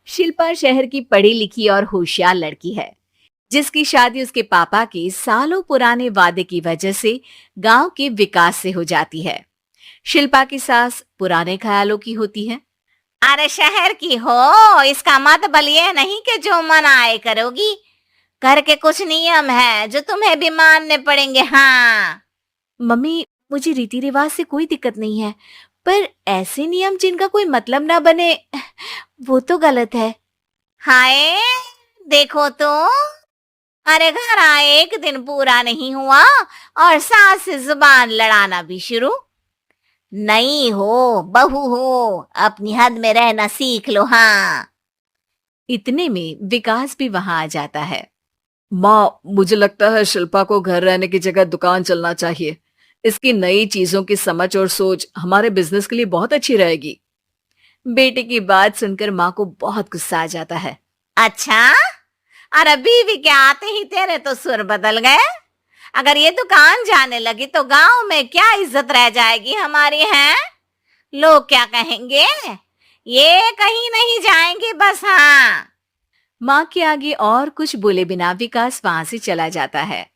शिल्पा शहर की पढ़ी लिखी और होशियार लड़की है, जिसकी शादी उसके पापा के सालों पुराने वादे की वजह से गांव के विकास से हो जाती है। शिल्पा की सास पुराने ख्यालों की होती है। अरे शहर की हो, इसका मतलब ये नहीं कि जो मन आए करोगी। घर के कुछ नियम है जो तुम्हें भी मानने पड़ेंगे। हाँ। मम्मी, मुझे रीति रिवाज से कोई दिक्कत नहीं है, पर ऐसे नियम जिनका कोई मतलब ना बने, वो तो गलत है। हाय, देखो तो। अरे घर आए एक दिन पूरा नहीं हुआ और सास से जुबान लड़ाना भी शुरू। नहीं हो, बहू हो, अपनी हद में रहना सीख लो। हाँ। इतने में विकास भी वहां आ जाता है। माँ, मुझे लगता है शिल्पा को घर रहने की जगह दुकान चलना चाहिए। इसकी नई चीजों की समझ और सोच हमारे बिजनेस के लिए बहुत अच्छी रहेगी। बेटे की बात सुनकर माँ को बहुत गुस्सा आ जाता है। अच्छा, अरे बीवी के आते ही तेरे तो सुर बदल गए। अगर ये दुकान जाने लगी तो गांव में क्या इज्जत रह जाएगी हमारी। है लोग क्या कहेंगे? ये कहीं नहीं जाएंगे बस। हाँ। माँ के आगे और कुछ बोले बिना विकास वहां से चला जाता है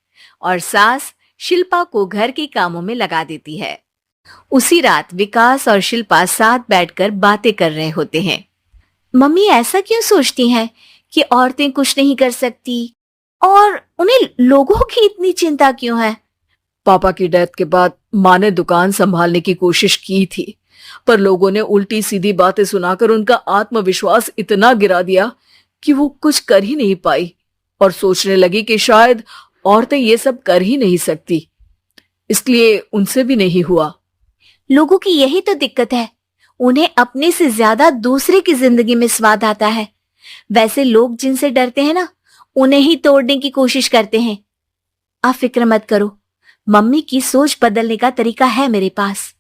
और सास शिल्पा को घर के कामों में लगा देती है। उसी रात विकास और शिल्पा साथ बैठकर बातें कर रहे होते हैं। मम्मी ऐसा क्यों सोचती हैं कि औरतें कुछ नहीं कर सकती, और उन्हें लोगों की इतनी चिंता क्यों है? पापा की डेथ के बाद माँ ने दुकान संभालने की कोशिश की थी, पर लोगों ने उल्टी सीधी बातें सुनाकर उनका आत्मविश्वास इतना गिरा दिया कि वो कुछ कर ही नहीं पाई और सोचने लगी कि शायद औरतें ये सब कर ही नहीं सकती, इसलिए उनसे भी नहीं हुआ। लोगों की यही तो दिक्कत है, उन्हें अपने से ज्यादा दूसरे की जिंदगी में स्वाद आता है। वैसे लोग जिनसे डरते हैं ना, उन्हें ही तोड़ने की कोशिश करते हैं। आप फिक्र मत करो, मम्मी की सोच बदलने का तरीका है मेरे पास।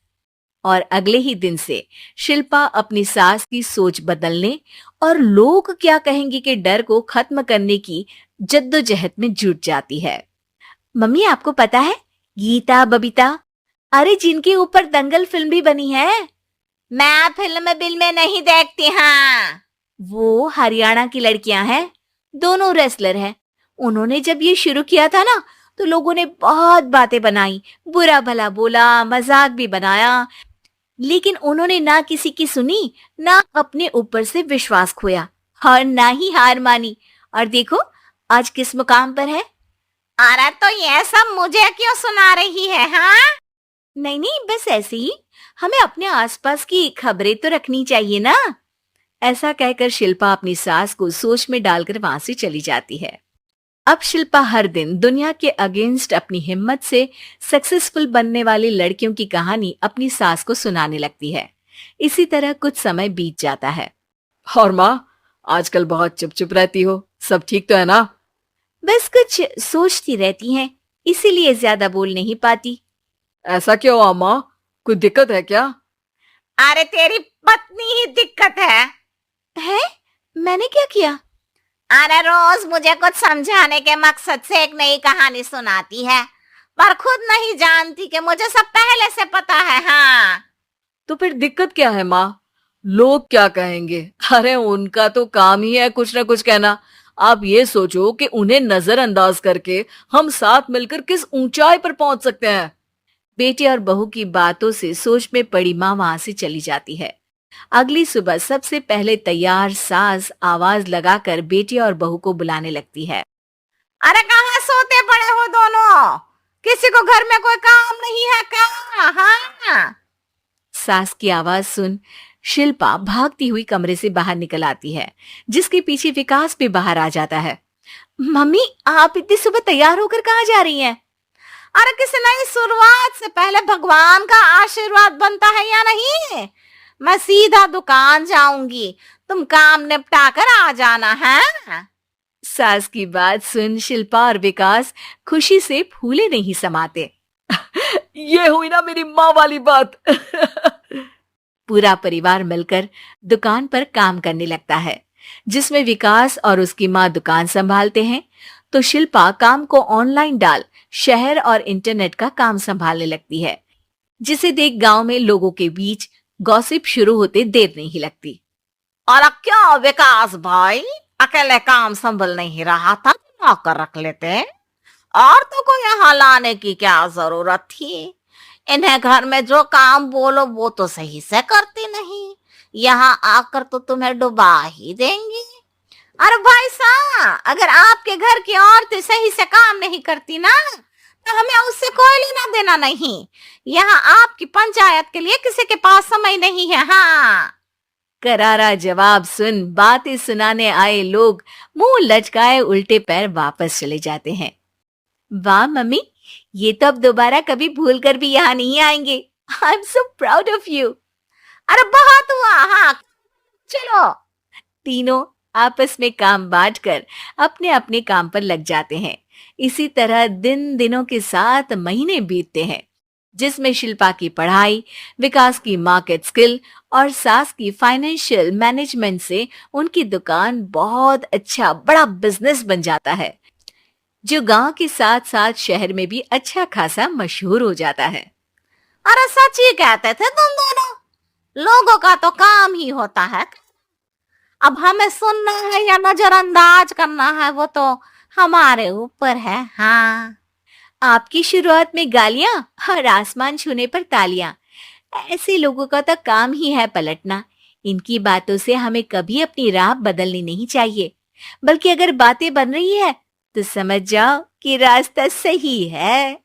और अगले ही दिन से शिल्पा अपनी सास की सोच बदलने और लोग क्या कहेंगे के डर को खत्म करने की जद्दोजहद में जुट जाती है। मम्मी, आपको पता है गीता, बबीता, अरे जिनके ऊपर दंगल फिल्म भी बनी है। मैं फिल्म बिल में नहीं देखती। हाँ। वो हरियाणा की लड़कियां हैं, दोनों रेसलर हैं। उन्होंने जब ये शुरू किया था ना, तो लोगों ने बहुत बातें बनाई, बुरा भला बोला, मजाक भी बनाया, लेकिन उन्होंने ना किसी की सुनी, ना अपने ऊपर से विश्वास खोया और ना ही हार मानी। और देखो आज किस मुकाम पर है। अरे तो ये सब मुझे क्यों सुना रही है? हाँ। नहीं नहीं, बस ऐसे ही, हमें अपने आसपास की खबरें तो रखनी चाहिए ना। ऐसा कहकर शिल्पा अपनी सास को सोच में डालकर वहां से चली जाती है। अब शिल्पा हर दिन दुनिया के अगेंस्ट अपनी हिम्मत से सक्सेसफुल बनने वाली लड़कियों की कहानी अपनी सास को सुनाने लगती है। इसी तरह कुछ समय बीत जाता है। और माँ, आजकल बहुत चुप चुप रहती हो, सब ठीक तो है ना? बस कुछ सोचती रहती हैं, इसीलिए ज्यादा बोल नहीं पाती। ऐसा क्यों अम्मा, कोई दिक्कत है क्या? अरे तेरी पत्नी ही दिक्कत है। मैंने क्या किया? अरे रोज मुझे कुछ समझाने के मकसद से एक नई कहानी सुनाती है, पर खुद नहीं जानती कि मुझे सब पहले से पता है। हाँ। तो फिर दिक्कत क्या है माँ? लोग क्या कहेंगे? अरे उनका तो काम ही है कुछ ना कुछ कहना। आप ये सोचो कि उन्हें नजरअंदाज करके हम साथ मिलकर किस ऊंचाई पर पहुंच सकते हैं। बेटी और बहू की बातों से सोच में पड़ी माँ वहां से चली जाती है। अगली सुबह सबसे पहले तैयार सास आवाज लगाकर बेटी और बहू को बुलाने लगती है। अरे कहाँ सोते पड़े हो दोनों? किसी को घर में कोई काम नहीं है क्या? हाँ। सास की आवाज सुन शिल्पा भागती हुई कमरे से बाहर निकल आती है, जिसके पीछे विकास भी बाहर आ जाता है। मम्मी, आप इतनी सुबह तैयार होकर कहाँ जा रही हैं? अरे किसी नई शुरुआत से पहले भगवान का आशीर्वाद बनता है या नहीं? मैं सीधा दुकान जाऊंगी, तुम काम निपटा कर आ जाना है। सास की बात सुन शिल्पा और विकास खुशी से फूले नहीं समाते। ये हुई ना मेरी माँ वाली बात। पूरा परिवार मिलकर दुकान पर काम करने लगता है, जिसमें विकास और उसकी माँ दुकान संभालते हैं, तो शिल्पा काम को ऑनलाइन डाल शहर और इंटरनेट का काम संभालने लगती है, जिसे देख गांव में लोगों के बीच गॉसिप शुरू होते देर नहीं लगती। और क्या विकास भाई, अकेले काम संभल नहीं रहा था तो नौकर रख लेते। और तो कोई यहाँ लाने की क्या जरूरत थी। इन्हें घर में जो काम बोलो वो तो सही से करती नहीं, यहाँ आकर तो तुम्हें डुबा ही देंगी। अरे भाई साहब, अगर आपके घर की औरतें सही से काम नहीं करती ना तो हमें उससे कोई लेना देना नहीं। यहाँ आपकी पंचायत के लिए किसी के पास समय नहीं है। हाँ। करारा जवाब सुन बातें सुनाने आए लोग मुंह लचकाए उल्टे पैर वापस चले जाते हैं। वाह मम्मी, ये तो अब दोबारा कभी भूल कर भी यहाँ नहीं आएंगे। I am so proud of you. अरे बहुत हुआ। हाँ चलो। तीनों आपस में काम बांटकर अपने अपने काम पर लग जाते हैं। इसी तरह दिनों के साथ महीने बीतते हैं, जिसमें शिल्पा की पढ़ाई, विकास की मार्केट स्किल और सास की फाइनेंशियल मैनेजमेंट से उनकी दुकान बहुत अच्छा बड़ा बिजनेस बन जाता है, जो गांव के साथ साथ शहर में भी अच्छा खासा मशहूर हो जाता है। अरे सच ही कहते थे तुम दोनों, लोगों का तो काम ही होता है। अब हमें सुनना है या नजरअंदाज करना है वो तो हमारे ऊपर है। हाँ। आपकी शुरुआत में गालियां और आसमान छूने पर तालियां, ऐसे लोगों का तो काम ही है पलटना। इनकी बातों से हमें कभी अपनी राह बदलनी नहीं चाहिए, बल्कि अगर बातें बन रही है तो समझ जाओ कि रास्ता सही है।